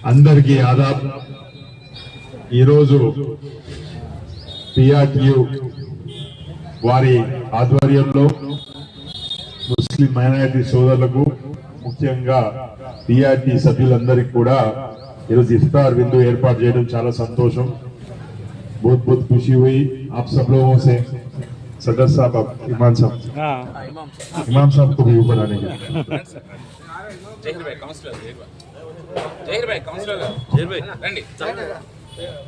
అందరికీ ఆదాబ్. ఈరోజు పిఆర్టీయు వారి ఆధ్వర్యంలో ముస్లిం మైనారిటీ సోదరులకు ముఖ్యంగా పిఆర్టీ సభ్యులందరికీ కూడా ఈరోజు ఇఫ్తార్ విందు ఏర్పాటు చేయడం చాలా సంతోషం. बहुत बहुत खुशी हुई आप सब लोगों से. सदर साहब, इमाम साहब को भी ऊपर आने के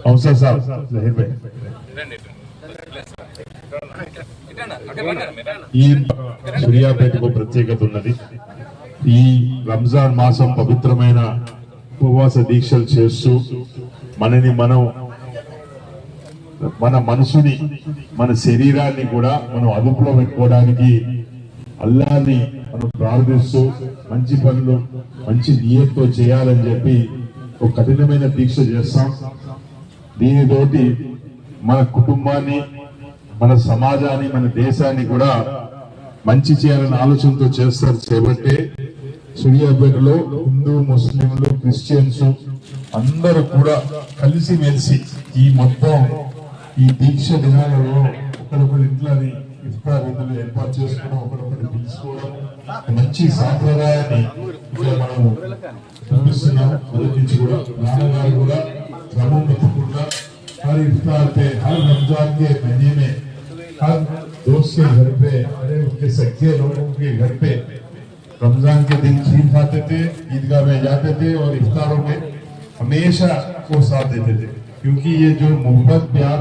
काउंसलर साहब जहीर भाई ఈ సూర్యాపేటకు ప్రత్యేకత ఉన్నది. ఈ రంజాన్ మాసం పవిత్రమైన ఉపవాస దీక్షలు చేస్తూ మన మనసుని మన శరీరాన్ని కూడా మనం అదుపులో పెట్టుకోవడానికి అల్లాహ్ని మనం ప్రార్థిస్తూ మంచి పనులు మంచి నియత్తో చేయాలని చెప్పి ఒక కఠినమైన దీక్ష చేస్తాం. దీనితోటి మన కుటుంబాన్ని, మన సమాజాన్ని, మన దేశాన్ని కూడా మంచి చేయాలనే ఆలోచనతో చేస్తారు. చేపట్టే సూర్యాపేటలో హిందూ, ముస్లింలు, క్రిస్టియన్స్ అందరూ కూడా కలిసి మెలిసి ఈ మొత్తం ఈ దీక్ష దినాలలో ఒకరొకరి ఇంట్లో ఇఫ్తార్ విందులు ఏర్పాటు చేసుకోవడం, ఒకరొకరు పిలుచుకోవడం, మంచి సాంప్రదాయాన్ని మనము చూపిస్తున్నాం. మొదటి నుంచి కూడా నాన్నగారు కూడా క్రమం తప్పకుండా हर इफ्तार पे, हर रमजान के महीने में, हर दोस्त के घर पे, अरे उनके सच्चे लोगों के घर पे रमजान के दिन खीर खाते थे, ईदगाह में जाते थे और इफ्तारों में हमेशा वो साथ देते थे. क्योंकि ये जो मोहब्बत प्यार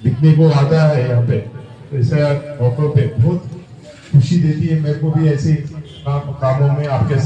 दिखने को आता है यहाँ पे, ऐसे मौकों पे बहुत खुशी देती है. मेरे को भी ऐसे कामों में आपके साथ